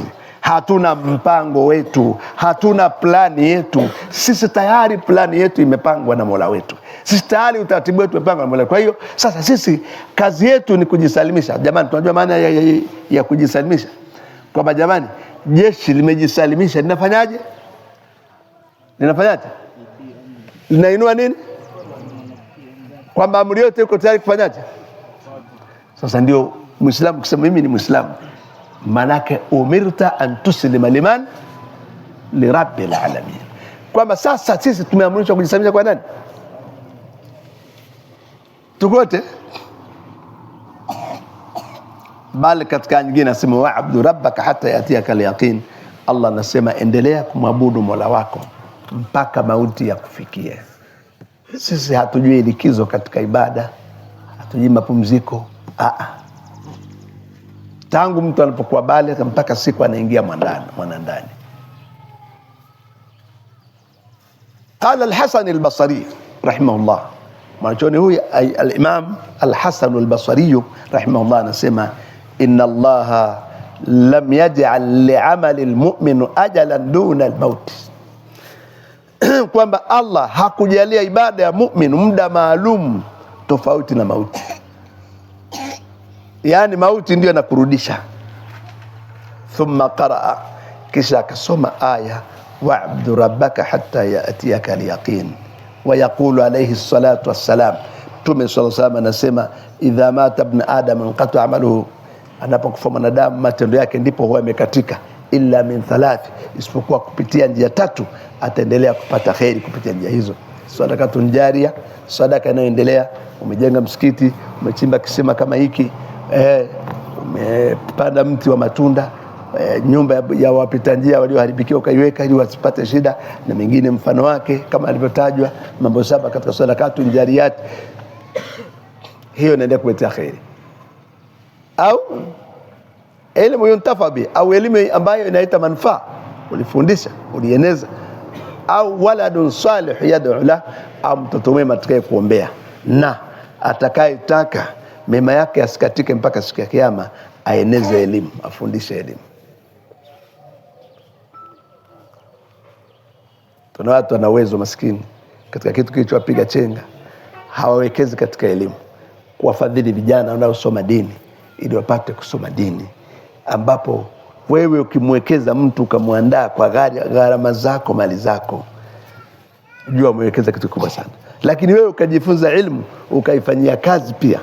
hatuna mpango wetu, hatuna plani yetu. Sisi tayari plani yetu imepangwa na Mola wetu. Sisi tayari utaratibu wetu umepangwa na Mola. Kwa hiyo sasa sisi kazi yetu ni kujisalimisha. Jamani, tunajua maana ya kujisalimisha. Kwamba jamani, jeshi limejisalimisha linafanyaje? Linainua nini? Kwamba amri yote iko tayari kufanyaje? Sasa ndio Muislamu kusema mimi ni Muislamu, manake umirta an tuslima liman lirabbil alamin. Kwamba sasa sisi tumeamrishwa kujisalimisha kwa nani? Tukote. Bali katika nyingine nasema wa'budu rabbaka hatta yatiyaka al-yaqin. Allah anasema endelea kumwabudu Mola wako mpaka mauti ya kufikia. Sisi hatujui likizo katika ibada, hatujui mapumziko. Tangu mtu anapokuwa baligh mpaka siku anaingia mwanandani. Qala al-Hasan al-Basri rahimahullah, mwanachuoni huyu al-Imam al-Hasan al-Basri rahimahullah anasema inna Allaha lam yaj'al li'amali al-mu'min ajalan duna al-maut. Kwamba Allah hakujalia ibada ya mu'min muda maalum tofauti na mauti. Yani mauti ndio inakurudisha. Thumma qaraa, kisha akasoma aya wa'budu rabbaka hatta ya'tiyaka al-yaqin. Wa yaqulu alayhi salatu wassalam, Mtume sallallahu alayhi wasallam anasema idha mata ibn adam inqata amaluhu, anapokufa mwanadamu matendo yake ndipo huwa yamekatika, illa min thalath, isipokuwa kupitia njia tatu ataendelea kupata khairi kupitia njia hizo. Sadaqatun jaria, sadaka inayoendelea. Umejenga msikiti, umechimba kisima kama hiki, umepanda mti wa matunda, nyumba ya wapita njia walioharibikiwa ukaiweka ili wasipate shida, na mengine mfano wake kama alivyotajwa mambo saba katika sadaqatun jariyat. Hiyo inaendelea kuleta khairi. Au elimu yuntafa bi, au elimu ambayo inaita manufaa, ulifundisha, ulieneza. Au waladun salih yad'u la, au mtoto mwema atakaye kuombea, na atakayetaka mema yake asikatike mpaka siku ya kiyama, aeneze elimu, afundishe elimu. Tuna watu wana uwezo maskini katika kitu kilichowapiga chenga, hawawekezi katika elimu, kuwafadhili vijana wanaosoma dini ili wapate kusoma dini, ambapo wewe ukimwekeza mtu ukamwandaa kwa gharama zako, mali zako, jua umewekeza kitu kubwa sana. Lakini wewe ukajifunza ilmu ukaifanyia kazi pia,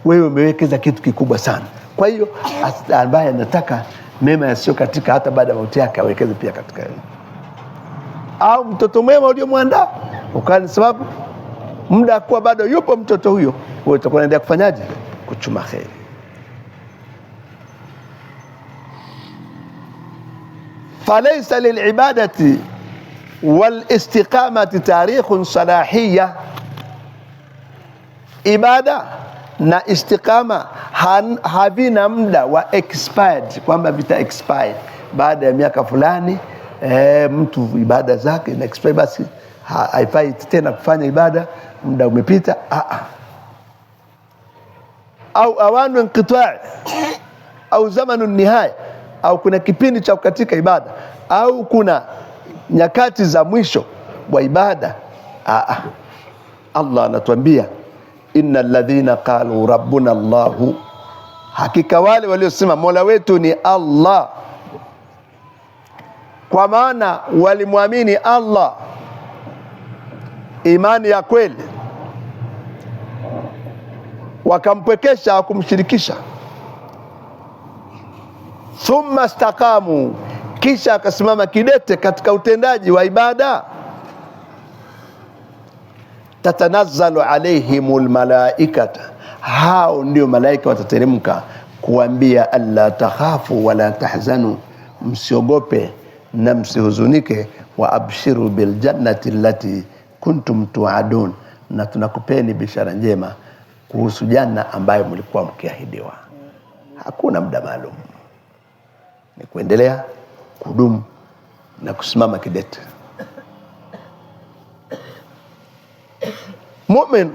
wewe umewekeza kitu kikubwa sana. Kwa hiyo ambaye anataka mema yasio katika hata baada ya mauti yake awekeze pia katika elimu. Au mtoto mwema uliomwandaa ukani, sababu muda kwa bado yupo mtoto huyo, wewe utakuwa unaendelea kufanyaje? Kuchuma khairi. فليس للعبادة والاستقامة تاريخ صلاحية. ibada na istiqama havina muda wa expired, kwamba vita expire baada ya miaka fulani. Mtu ibada zake na expire, basi haifai tena kufanya ibada, muda umepita. Au awanu inqita' au zamanu nihaya, au kuna kipindi cha kukatika ibada, au kuna nyakati za mwisho wa ibada. Allah anatuambia innal ladhina qalu rabbuna Allah, hakika wale waliosema Mola wetu ni Allah, kwa maana walimwamini Allah imani ya kweli, wakampwekesha au kumshirikisha. Thumma istaqamu, kisha akasimama kidete katika utendaji wa ibada. Tatanazzalu alaihimul malaikata, hao ndio malaika watateremka kuambia alla takhafu wala tahzanu, msiogope na msihuzunike, wa abshiru bil jannati allati kuntum tu'adun, na tunakupeni bishara njema kuhusu janna ambayo mlikuwa mkiahidiwa. Hakuna muda maalum, ni kuendelea kudumu na kusimama kidete. Mu'min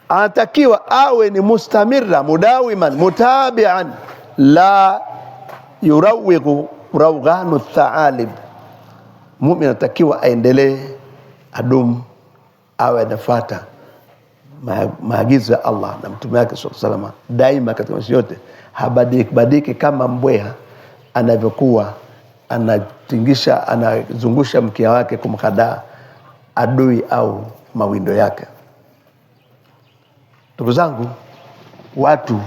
anatakiwa awe ni mustamirra, mudawiman, mutabi'an, la yurawigu rawghanu thaalib. Muumini anatakiwa aendelee, adum, awe anafuata maagizo ya Allah na mtume wake sallallahu alaihi wasallam daima katika maisha yote. Habadiki kama mbweha anavyokuwa anazungusha mkia wake kumhadaa adui au mawindo yake. Ndugu zangu, watu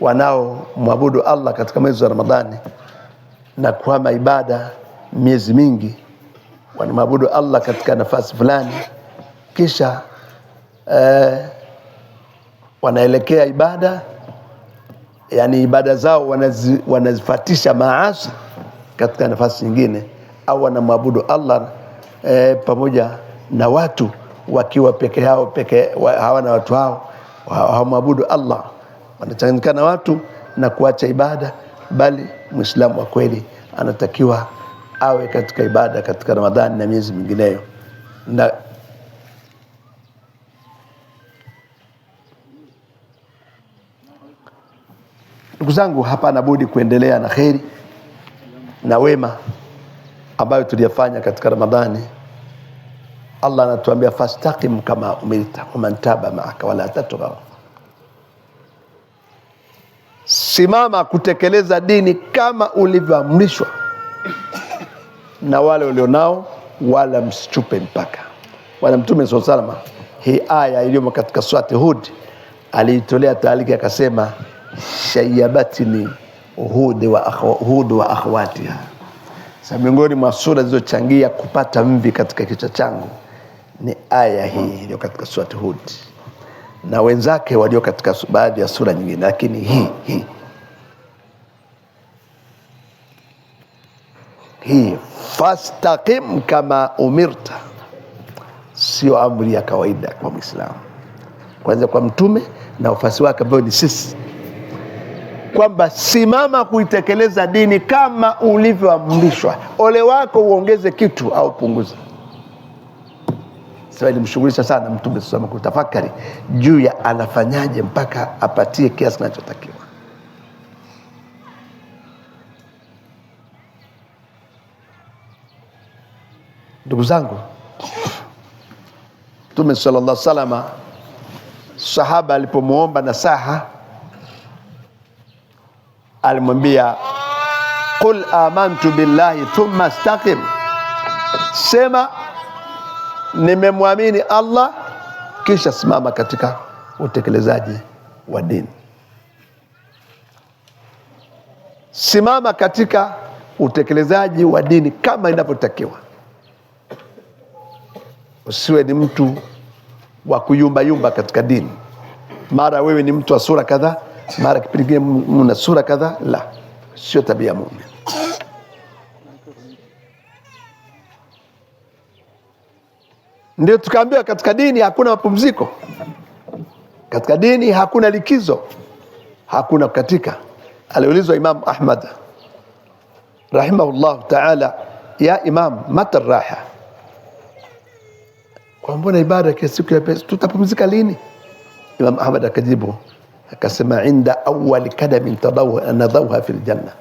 wanaomwabudu Allah katika mwezi wa Ramadhani na kuhama ibada miezi mingi, wanamwabudu Allah katika nafasi fulani, kisha wanaelekea ibada, yani ibada zao wanazifatisha maasi katika nafasi nyingine, au wanamwabudu Allah pamoja na watu wakiwa peke yao, hawana watu hao, hawamwabudu Allah, wanachanganyikana watu na kuacha ibada. Bali Muislamu wa kweli anatakiwa awe katika ibada katika Ramadhani na miezi mingineyo. Na ndugu zangu, hapana budi kuendelea na kheri na wema ambayo tuliyafanya katika Ramadhani. Allah anatuambia fastaqim kama umirta waman taba ma'aka wala tatghaw. Simama kutekeleza dini kama ulivyoamrishwa na wale walionao, wala msichupe mpaka. Wala Mtume sallallahu alaihi wasallam, hii aya iliyomo katika surati Hud, aliitolea taaliki akasema, shayabatini Hud wa akhwatiha. Sasa miongoni mwa sura zilizochangia kupata mvi katika kichwa changu ni aya hii iliyo katika surati Hud na wenzake walio katika baadhi ya sura nyingine, lakini hii fastaqim kama umirta sio amri ya kawaida kwa Muislamu, kwanza kwa mtume na wafasi wake ambao ni sisi, kwamba simama kuitekeleza dini kama ulivyoamrishwa. Ole wako uongeze kitu au punguza. Sasa ilimshughulisha sana mtume sasa kutafakari juu ya anafanyaje mpaka apatie kiasi kinachotakiwa. Ndugu zangu, Mtume sallallahu alaihi wasallam, sahaba alipomuomba nasaha, alimwambia qul amantu billahi thumma istaqim, sema nimemwamini Allah kisha simama katika utekelezaji wa dini. Simama katika utekelezaji wa dini kama inavyotakiwa. Usiwe ni mtu wa kuyumba katika dini, mara wewe ni mtu wa sura kadhaa, mara kipindi kingine una sura kadhaa. La, sio tabia ya muumini. Ndio tukaambiwa katika dini hakuna mapumziko, katika dini hakuna likizo, hakuna katika. Aliulizwa Imam Ahmad rahimahullah ta'ala, ya Imam, mata raha, kwa mbona ibada kwa siku ya pesa, tutapumzika lini? Imam Ahmad akajibu akasema, inda awwal kadamin nadawha fil janna,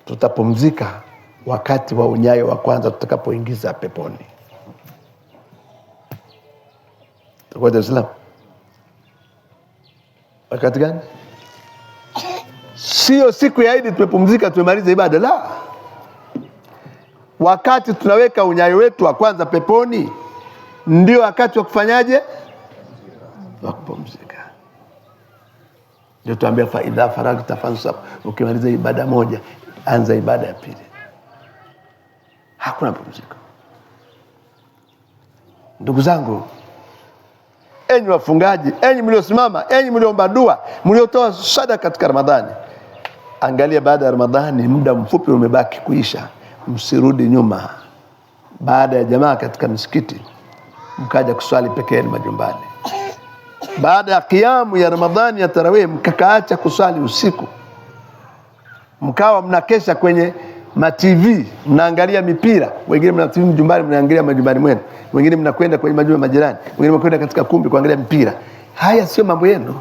tutapumzika wakati wa unyayo wa kwanza tutakapoingiza peponi. Kwa Islam wakati gani? Sio siku ya Eid tumepumzika tumemaliza ibada, la. Wakati tunaweka unyayo wetu wa kwanza peponi ndio wakati wa kufanyaje? Wa kupumzika. Ndio tuambia fa idha faragta fansab, ukimaliza ibada moja anza ibada ya pili. Hakuna pumziko. Ndugu zangu, enyi wafungaji, enyi mliosimama, enyi mliomba dua, mliotoa sadaka katika Ramadhani, angalia baada ya Ramadhani muda mfupi umebaki kuisha, msirudi nyuma. Baada ya jamaa katika msikiti mkaja kuswali peke yenu majumbani. Baada ya kiamu ya Ramadhani ya tarawih mkakaacha kuswali usiku, mkawa mnakesha kwenye TV, mnaangalia mipira, wengine mna TV nyumbani mnaangalia majumbani mwenu, wengine mnakwenda kwenye majumba majirani, wengine mnakwenda katika kumbi kuangalia mpira. Haya sio mambo yenu.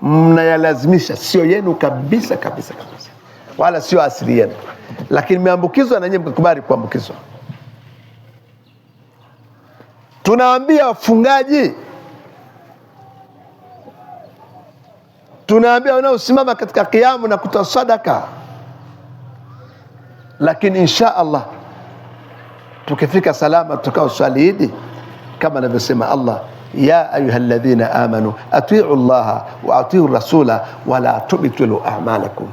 mnayalazimisha, sio yenu kabisa kabisa kabisa, wala sio asili yenu, lakini mmeambukizwa na nyinyi mkakubali kuambukizwa. Tunaambia wafungaji, tunaambia wanaosimama katika kiamu na kutoa sadaka, lakini insha Allah tukifika salama tukao swali Idi kama anavyosema Allah, ya ayyuhalladhina amanu atii'u Allah wa atii'u rasula wa la tubtilu a'malakum,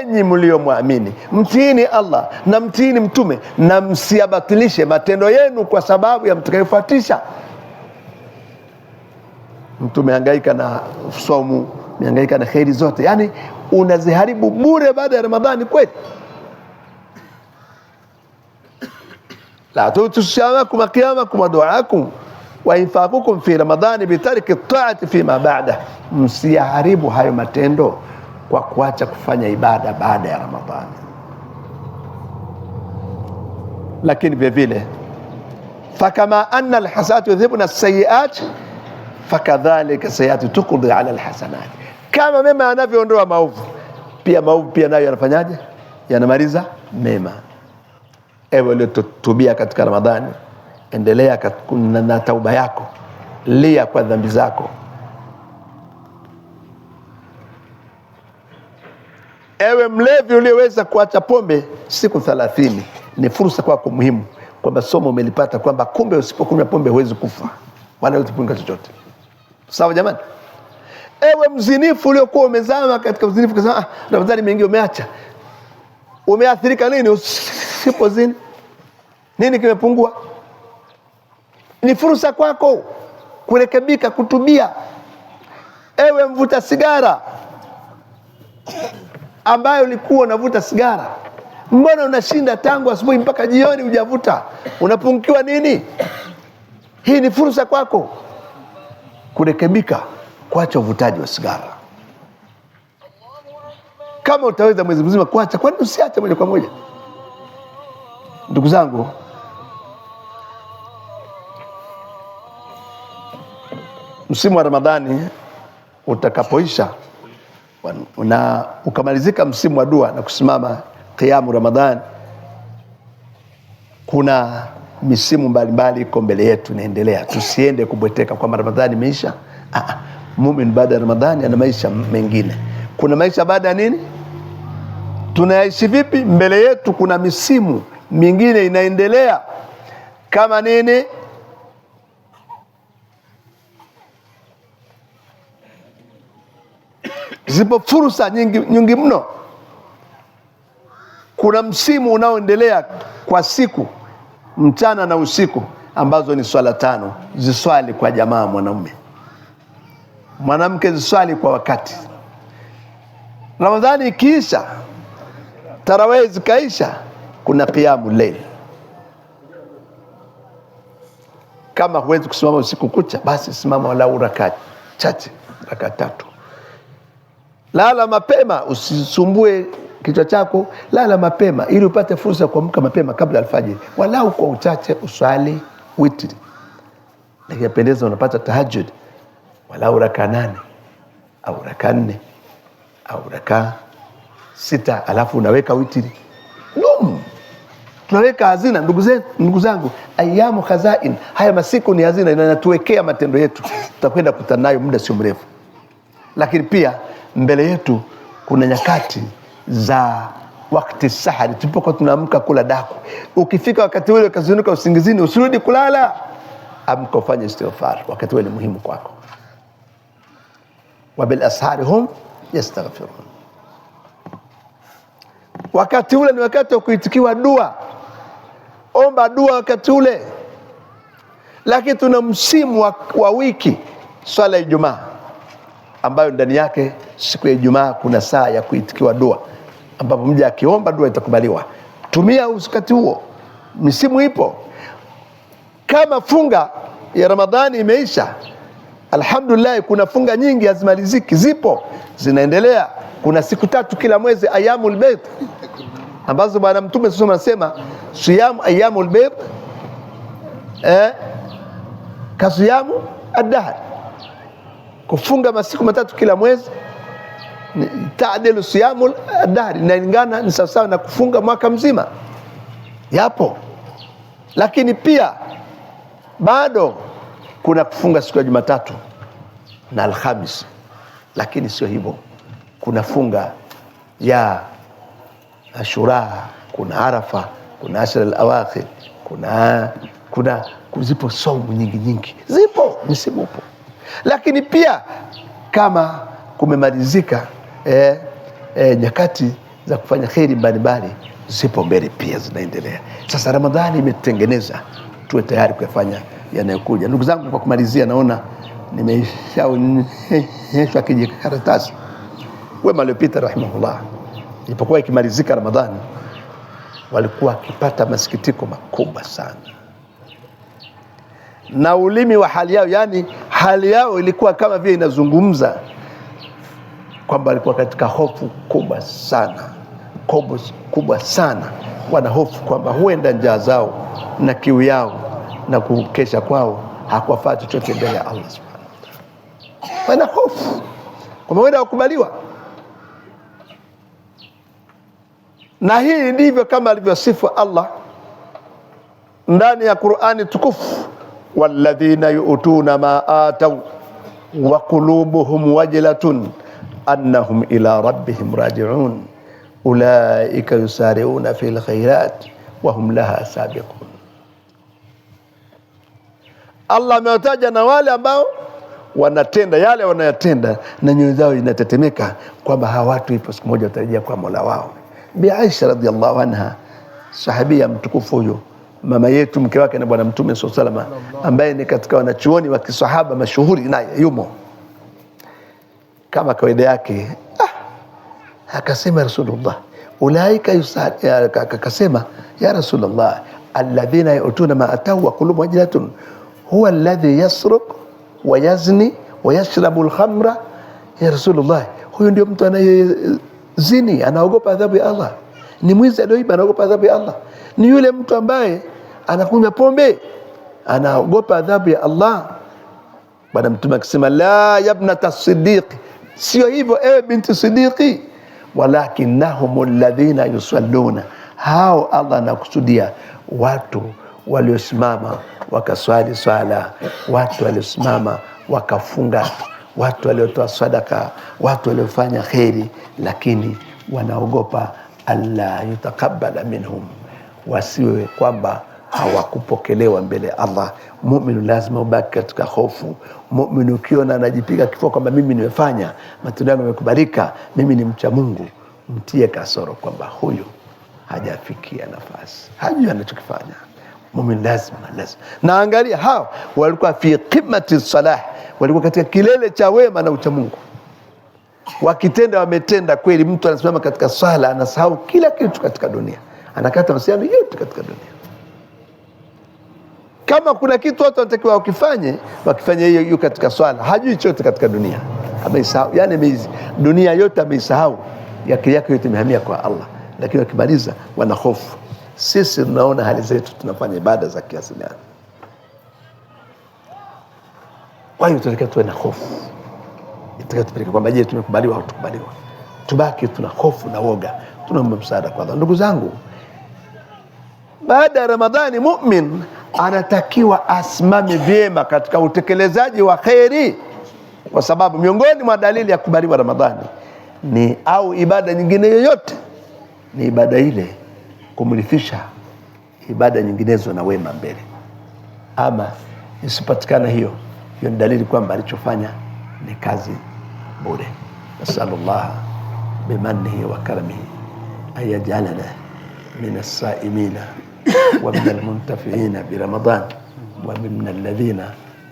enyi mliomuamini mtiini Allah na mtiini mtume na msiabatilishe matendo yenu kwa sababu ya mtakayofuatisha. Mtume hangaika na saumu, hangaika na khairi zote, yani unaziharibu bure baada ya Ramadhani kweli? la tutushamakum qiyamakum wa du'akum wa infaqukum fi ramadhani bitariki at-ta'ati fi ma ba'da, msiharibu hayo matendo kwa kuacha kufanya ibada baada ya Ramadhani. Lakini vile vile fakama anna alhasanatu yudhibuna as-sayyi'at fakadhalika sayyi'atu tuqdi ala alhasanat, kama mema yanavyoondoa maovu, pia maovu pia nayo yanafanyaje? Yanamaliza mema. Ewe uliyotubia katika Ramadhani, endelea na tauba yako, lia kwa dhambi zako. Ewe mlevi uliyeweza kuacha pombe siku 30, ni fursa kwako muhimu, kwamba somo umelipata kwamba kumbe usipokunywa pombe huwezi kufa wala utapunga chochote. Sawa jamani? Ewe mzinifu uliokuwa umezama katika uzinifu, kasema Ramadhani imeingia umeacha, umeathirika nini? Usipozini nini kimepungua? Ni fursa kwako kurekebika, kutubia. Ewe mvuta sigara ambayo ulikuwa unavuta sigara, mbona unashinda tangu asubuhi mpaka jioni hujavuta? Unapungukiwa nini? Hii ni fursa kwako kurekebika, kuacha uvutaji wa sigara. Kama utaweza mwezi mzima kuacha, kwani usiache moja kwa moja? Ndugu zangu, msimu wa Ramadhani utakapoisha na ukamalizika msimu wa dua na kusimama qiyamu Ramadhani, kuna misimu mbalimbali iko mbele yetu inaendelea. Tusiende kubweteka kwamba Ramadhani imeisha. Muumini baada ya Ramadhani ana maisha mengine. Kuna maisha baada ya nini? Tunaishi vipi? Mbele yetu kuna misimu mingine inaendelea. Kama nini? Zipo fursa nyingi mno. Kuna msimu unaoendelea kwa siku, mchana na usiku, ambazo ni swala 5. Ziswali kwa jamaa mwanaume, mwanamke ziswali kwa wakati. Ramadhani ikiisha, tarawih zikaisha, kuna qiyamul layl. Kama huwezi kusimama usiku kucha, basi simama walau rakaa chache, rakaa 3. Lala mapema, usisumbue kichwa chako, lala mapema ili upate fursa kuamka mapema kabla alfajiri. Walau kwa uchache uswali witri. Nikipendeza unapata tahajjud walau rakaa 8 au rakaa 4 au rakaa 6, alafu unaweka witri. Tunaweka hazina, ndugu zangu, ayamu khazain. Haya masiku ni hazina, inatuwekea matendo yetu, tutakwenda kukutana nayo muda sio mrefu. Lakini pia mbele yetu kuna nyakati za wakati sahari, tulipokuwa tunaamka kula daku. Ukifika wakati ule ukazinuka usingizini, usirudi kulala, amka ufanye istighfar. Wakati ule ni muhimu kwako. Wa bil ashari hum yastaghfirun. Wakati ule ni wakati wa kuitikiwa dua. Omba dua wakati ule. Lakini tuna msimu wa wiki, swala ya Ijumaa, ambayo ndani yake siku ya Ijumaa kuna saa ya kuitikiwa dua, ambapo mja akiomba dua itakubaliwa. Tumia wakati huo, misimu ipo. Kama funga ya Ramadhani imeisha, alhamdulillah, kuna funga nyingi hazimaliziki, zipo zinaendelea. Kuna siku 3 kila mwezi, ayyamul bayd, ambazo Bwana Mtume sallallahu alayhi wasallam anasema siyamu ayyamul bayd kasiyamu ad-dahr, kufunga masiku 3 kila mwezi Taadilu siyamu dahri, inalingana ni sawasawa na kufunga mwaka mzima. Yapo, lakini pia bado kuna kufunga siku ya Jumatatu na Alhamisi, lakini sio hivyo. Kuna funga ya Ashura, kuna Arafa, kuna Ashra al-Awakhir, kuna zipo saumu nyingi zipo, msimu upo. Lakini pia kama kumemalizika nyakati za kufanya kheri mbalimbali, zipo mbele pia zinaendelea. Sasa Ramadhani imetengeneza tuwe tayari kuyafanya yanayokuja. Ndugu zangu, kwa kumalizia, naona nimeshaonyesha kijikaratasi. Wema waliopita rahimahullah, ilipokuwa ikimalizika Ramadhani, walikuwa wakipata masikitiko makubwa sana, na ulimi wa hali yao, yani hali yao ilikuwa kama vile inazungumza kwamba walikuwa katika hofu kubwa sana. Wana hofu kwamba huenda njaa zao na kiu yao na kukesha kwao hakuwafaa chochote mbele ya Allah subhanahu wa ta'ala. Wana hofu kwamba huenda wakubaliwa. Na hii ndivyo kama alivyosifu Allah ndani ya Qur'ani tukufu, walladhina yu'tuna ma ataw wa qulubuhum wajlatun annahum ila rabbihim raji'un ulaika yusari'una fil khairat wa hum laha sabiqun. Allah amewataja na wale ambao wanatenda yale wanayotenda na nyoyo zao inatetemeka kwamba hawa watu ipo siku moja watarejea kwa Mola wao. Bi Aisha radhiallahu anha, sahabia mtukufu huyo, mama yetu, mke wake na bwana Mtume sallallahu alaihi wasallam, ambaye ni katika wanachuoni wa kisahaba mashuhuri, naye yumo. Kama kawaida yake akasema Rasulullah, ulaika akasema ya Rasulullah, alladhina yu'tuna ma ataw wa qulubuhum wajlatun huwa alladhi yasruq wa yazni wa yashrabu al-khamra. Ya Rasulullah, huyo ndio mtu anayezini, anaogopa adhabu ya Allah, ni mwizi alioiba, anaogopa adhabu ya Allah. Ni yule mtu ambaye anakunywa pombe, anaogopa adhabu ya Allah. Bwana Mtume akisema, la yabnata siddiq, sio hivyo ewe binti Siddiqi, walakinnahum alladhina yusalluna, hao Allah anakusudia watu waliosimama wakaswali swala, watu waliosimama wakafunga, watu waliotoa sadaka, watu waliofanya kheri, lakini wanaogopa alla yutakabbala minhum, wasiwe kwamba hawakupokelewa mbele ya Allah. Muumini lazima ubaki katika hofu. Muumini ukiona anajipiga kifua kwamba mimi nimefanya, matendo yangu yamekubalika, mimi ni mcha Mungu, mtie kasoro kwamba huyu hajafikia nafasi, hajui anachokifanya. Muumini lazima. Na angalia, hao walikuwa fi qimati salah, walikuwa katika kilele cha wema na ucha Mungu. Wakitenda wametenda kweli. Mtu anasimama katika swala, anasahau kila kitu katika dunia, anakata masiano yote katika dunia. Kama kuna kitu watu wanatakiwa wakifanye hiyo katika swala, hajui chochote katika dunia, ameisahau. Yani dunia yote ameisahau, yake yote imehamia kwa Allah. Lakini wakimaliza wana hofu. Sisi tunaona hali zetu, tunafanya ibada za kiasi gani. Kwa hiyo tunatakiwa tuwe na hofu, tunatakiwa tupeleke kwamba je, tumekubaliwa au tukubaliwa. Tubaki tuna hofu na woga, tunaomba msaada kwa Allah. Ndugu zangu, baada ya Ramadhani mu'min anatakiwa asimame vyema katika utekelezaji wa kheri, kwa sababu miongoni mwa dalili ya kubaliwa Ramadhani ni au ibada nyingine yoyote ni ibada ile kumrithisha ibada nyinginezo na wema mbele. Ama isipatikana hiyo ni dalili kwamba alichofanya ni kazi bure. Nasallallahu bimannihi wa karamihi ayajalana min as-saimina wa min al-muntafi'ina bi Ramadan wa min alladhina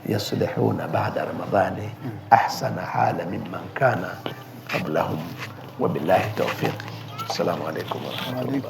yaslihuna ba'da Ramadani ahsana hala mimman kana qablahum wa billahi tawfiq. Assalamu alaykum wa rahmatullahi.